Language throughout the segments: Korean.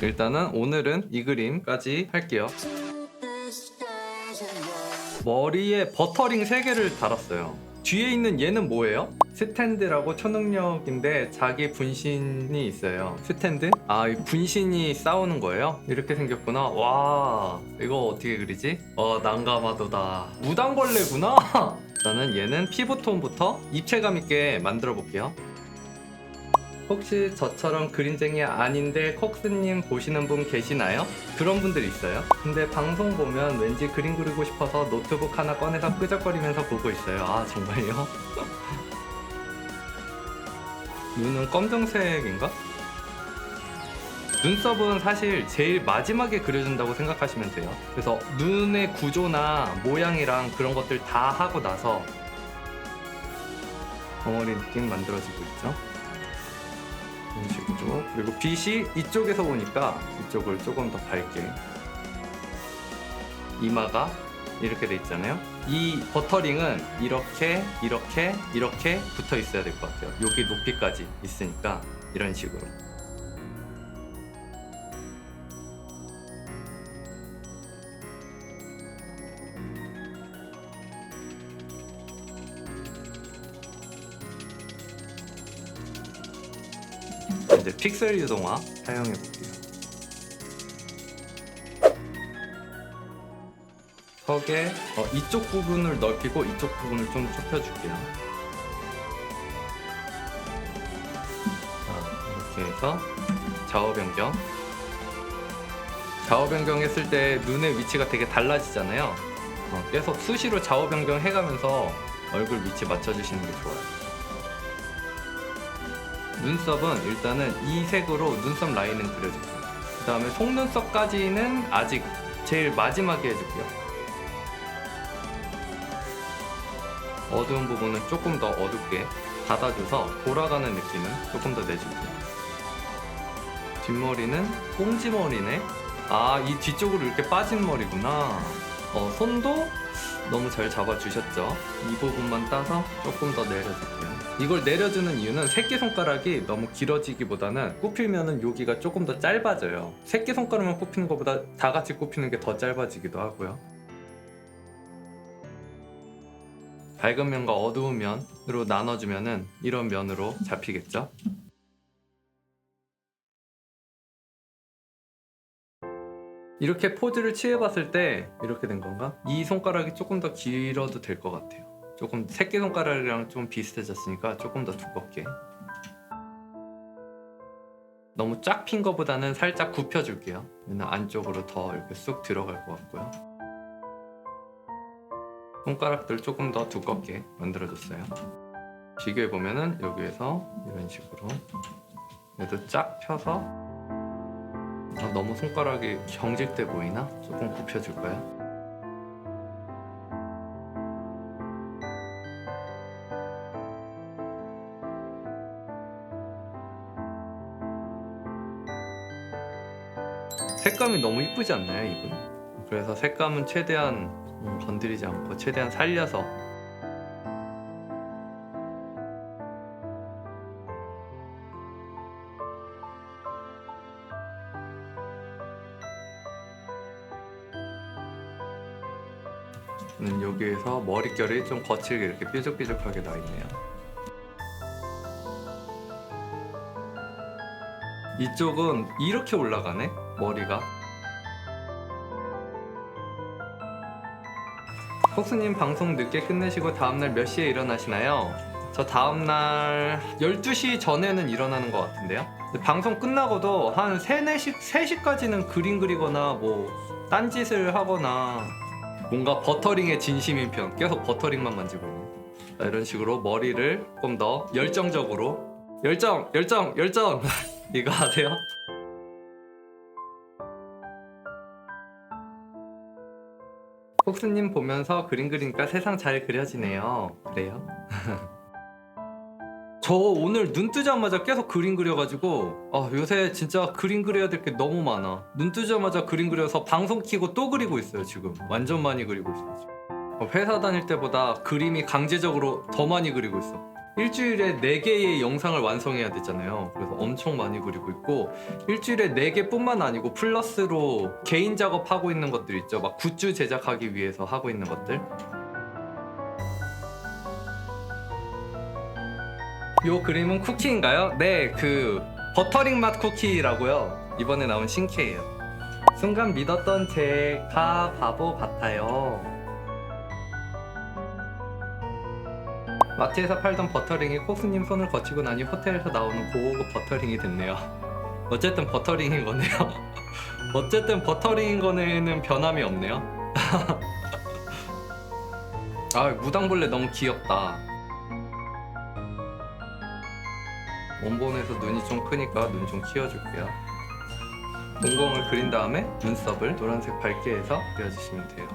일단은 오늘은 이 그림까지 할게요. 머리에 버터링 3개를 달았어요. 뒤에 있는 얘는 뭐예요? 스탠드라고 초능력인데 자기 분신이 있어요. 스탠드? 아, 이 분신이 싸우는 거예요? 이렇게 생겼구나. 와, 이거 어떻게 그리지? 난감하도다. 무당벌레구나. 일단은 얘는 피부톤부터 입체감 있게 만들어 볼게요. 혹시 저처럼 그림쟁이 아닌데 콕스님 보시는 분 계시나요? 그런 분들 있어요. 근데 방송 보면 왠지 그림 그리고 싶어서 노트북 하나 꺼내서 끄적거리면서 보고 있어요. 아, 정말요? 눈은 검정색인가? 눈썹은 사실 제일 마지막에 그려준다고 생각하시면 돼요. 그래서 눈의 구조나 모양이랑 그런 것들 다 하고 나서 덩어리 느낌 만들어지고 있죠. 이런 식으로. 그리고 빛이 이쪽에서 오니까 이쪽을 조금 더 밝게. 이마가 이렇게 돼 있잖아요. 이 버터링은 이렇게 붙어 있어야 될 것 같아요. 여기 높이까지 있으니까 이런 식으로. 이제 픽셀 유동화 사용해 볼게요. 턱에 이쪽 부분을 넓히고 이쪽 부분을 좀 좁혀줄게요. 이렇게 해서 좌우 변경. 좌우 변경했을 때 눈의 위치가 되게 달라지잖아요. 계속 수시로 좌우 변경 해가면서 얼굴 위치 맞춰주시는 게 좋아요. 눈썹은 일단은 이 색으로 눈썹 라인은 그려줄게요. 그 다음에 속눈썹까지는 아직 제일 마지막에 해줄게요. 어두운 부분은 조금 더 어둡게 닫아줘서 돌아가는 느낌은 조금 더 내줄게요. 뒷머리는 꽁지머리네. 아, 이 뒤쪽으로 이렇게 빠진 머리구나. 손도 너무 잘 잡아주셨죠. 이 부분만 따서 조금 더 내려줄게요. 이걸 내려주는 이유는 새끼손가락이 너무 길어지기보다는 굽히면은 여기가 조금 더 짧아져요. 새끼손가락만 굽히는 것보다 다 같이 굽히는 게 더 짧아지기도 하고요. 밝은 면과 어두운 면으로 나눠주면은 이런 면으로 잡히겠죠. 이렇게 포즈를 취해봤을 때 이렇게 된 건가? 이 손가락이 조금 더 길어도 될 것 같아요. 조금 새끼손가락이랑 좀 비슷해졌으니까 조금 더 두껍게. 너무 쫙 핀 것보다는 살짝 굽혀줄게요. 얘는 안쪽으로 더 이렇게 쑥 들어갈 것 같고요. 손가락들 조금 더 두껍게 만들어줬어요. 비교해보면은 여기에서 이런 식으로 얘도 쫙 펴서 너무 손가락이 경직돼 보이나? 조금 굽혀줄까요? 색감이 너무 이쁘지 않나요, 이분? 그래서 색감은 최대한 건드리지 않고 최대한 살려서 여기에서 머릿결이 좀 거칠게 이렇게 뾰족뾰족하게 나있네요. 이쪽은 이렇게 올라가네, 머리가. 콕스님 방송 늦게 끝내시고 다음날 몇 시에 일어나시나요? 저 다음날 12시 전에는 일어나는 것 같은데요. 방송 끝나고도 한 3시까지는 그림 그리거나 뭐 딴짓을 하거나 뭔가 버터링의 진심인 편, 계속 버터링만 만지고 있는. 이런 식으로 머리를 조금 더 열정적으로 열정 이거 아세요? 폭스님 보면서 그림 그리니까 세상 잘 그려지네요. 그래요? 저 오늘 눈 뜨자마자 계속 그림 그려가지고 요새 진짜 그림 그려야 될 게 너무 많아. 눈 뜨자마자 그림 그려서 방송 키고 또 그리고 있어요. 지금 완전 많이 그리고 있어요. 지금. 회사 다닐 때보다 그림이 강제적으로 더 많이 그리고 있어. 일주일에 4개의 영상을 완성해야 되잖아요. 그래서 엄청 많이 그리고 있고, 일주일에 4개뿐만 아니고 플러스로 개인 작업하고 있는 것들 있죠. 막 굿즈 제작하기 위해서 하고 있는 것들. 요 그림은 쿠키인가요? 네, 그 버터링 맛 쿠키라고요. 이번에 나온 신캐예요. 순간 믿었던 제가 바보 같아요. 마트에서 팔던 버터링이 코스님 손을 거치고 나니 호텔에서 나오는 고급 버터링이 됐네요. 어쨌든 버터링인 거네요. 어쨌든 버터링인 거는 변함이 없네요. 아, 무당벌레 너무 귀엽다. 원본에서 눈이 좀 크니까 눈 좀 키워줄게요. 동공을 그린 다음에 눈썹을 노란색 밝게 해서 그려주시면 돼요.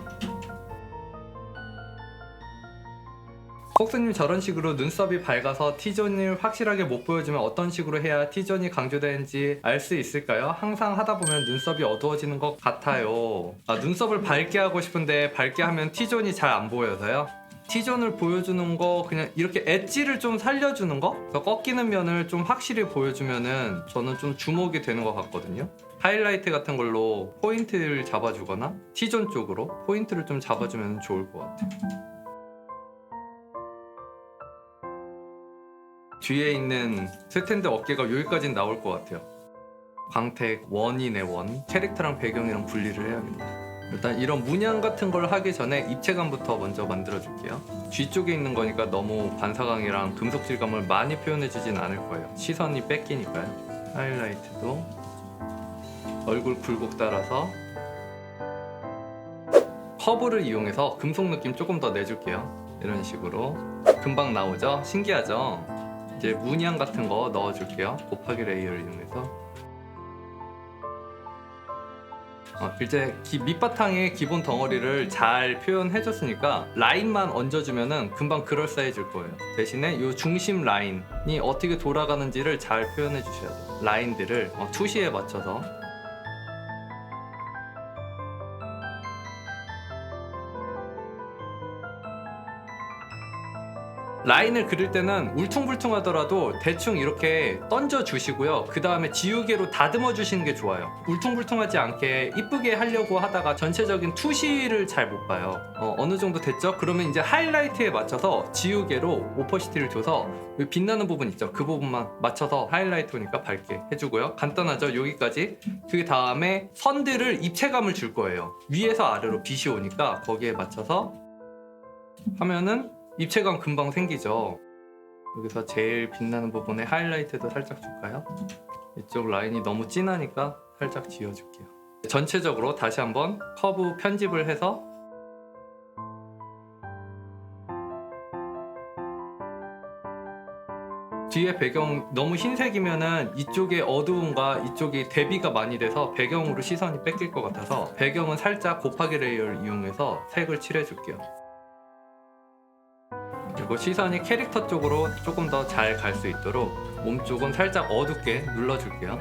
폭스님, 저런 식으로 눈썹이 밝아서 T존을 확실하게 못 보여주면 어떤 식으로 해야 T존이 강조되는지 알 수 있을까요? 항상 하다 보면 눈썹이 어두워지는 것 같아요. 아, 눈썹을 밝게 하고 싶은데 밝게 하면 T존이 잘 안 보여서요? T존을 보여주는 거, 그냥 이렇게 엣지를 좀 살려주는 거? 그래서 꺾이는 면을 좀 확실히 보여주면은 저는 좀 주목이 되는 것 같거든요. 하이라이트 같은 걸로 포인트를 잡아주거나 T존 쪽으로 포인트를 좀 잡아주면 좋을 것 같아요. 뒤에 있는 스탠드 어깨가 여기까지 나올 것 같아요. 광택 원이네, 원. 캐릭터랑 배경이랑 분리를 해야겠다. 일단 이런 문양 같은 걸 하기 전에 입체감부터 먼저 만들어 줄게요. 뒤쪽에 있는 거니까 너무 반사광이랑 금속 질감을 많이 표현해 주진 않을 거예요. 시선이 뺏기니까요. 하이라이트도 얼굴 굴곡 따라서 커브를 이용해서 금속 느낌 조금 더 내줄게요. 이런 식으로 금방 나오죠? 신기하죠? 이제 문양 같은 거 넣어줄게요. 곱하기 레이어를 이용해서. 이제 밑바탕에 기본 덩어리를 잘 표현해줬으니까 라인만 얹어주면은 금방 그럴싸해질 거예요. 대신에 이 중심 라인이 어떻게 돌아가는지를 잘 표현해 주셔야 돼요. 라인들을 투시에 맞춰서. 라인을 그릴 때는 울퉁불퉁하더라도 대충 이렇게 던져 주시고요. 그 다음에 지우개로 다듬어 주시는 게 좋아요. 울퉁불퉁하지 않게 이쁘게 하려고 하다가 전체적인 투시를 잘 못 봐요. 어느 정도 됐죠? 그러면 이제 하이라이트에 맞춰서 지우개로 오퍼시티를 줘서 빛나는 부분 있죠? 그 부분만 맞춰서 하이라이트니까 밝게 해주고요. 간단하죠? 여기까지. 그 다음에 선들을 입체감을 줄 거예요. 위에서 아래로 빛이 오니까 거기에 맞춰서 하면은 입체감 금방 생기죠. 여기서 제일 빛나는 부분에 하이라이트도 살짝 줄까요? 이쪽 라인이 너무 진하니까 살짝 지워줄게요. 전체적으로 다시 한번 커브 편집을 해서 뒤에 배경 너무 흰색이면은 이쪽에 어두움과 이쪽이 대비가 많이 돼서 배경으로 시선이 뺏길 것 같아서 배경은 살짝 곱하기 레이어를 이용해서 색을 칠해줄게요. 그리고 시선이 캐릭터 쪽으로 조금 더 잘 갈 수 있도록 몸 쪽은 살짝 어둡게 눌러줄게요.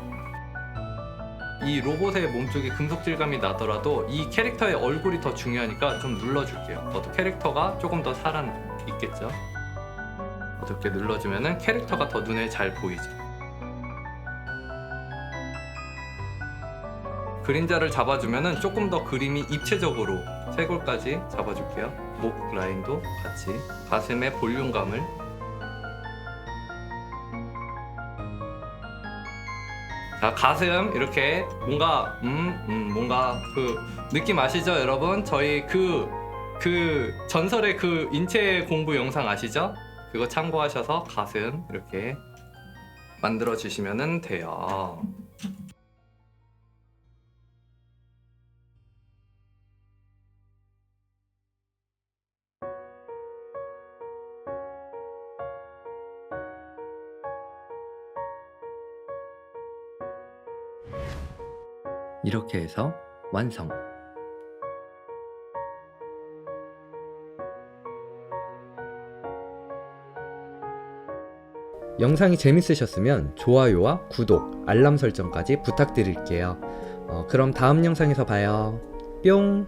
이 로봇의 몸 쪽이 금속 질감이 나더라도 이 캐릭터의 얼굴이 더 중요하니까 좀 눌러줄게요. 캐릭터가 조금 더 살아있겠죠. 어둡게 눌러주면은 캐릭터가 더 눈에 잘 보이죠. 그림자를 잡아주면은 조금 더 그림이 입체적으로 쇄골까지 잡아줄게요. 목 라인도 같이, 가슴의 볼륨감을. 자, 가슴 이렇게 뭔가 뭔가 그 느낌 아시죠, 여러분? 저희 그 전설의 그 인체 공부 영상 아시죠? 그거 참고하셔서 가슴 이렇게 만들어 주시면 돼요. 이렇게 해서 완성. 영상이 재밌으셨으면 좋아요와 구독, 알람 설정까지 부탁드릴게요. 그럼 다음 영상에서 봐요. 뿅!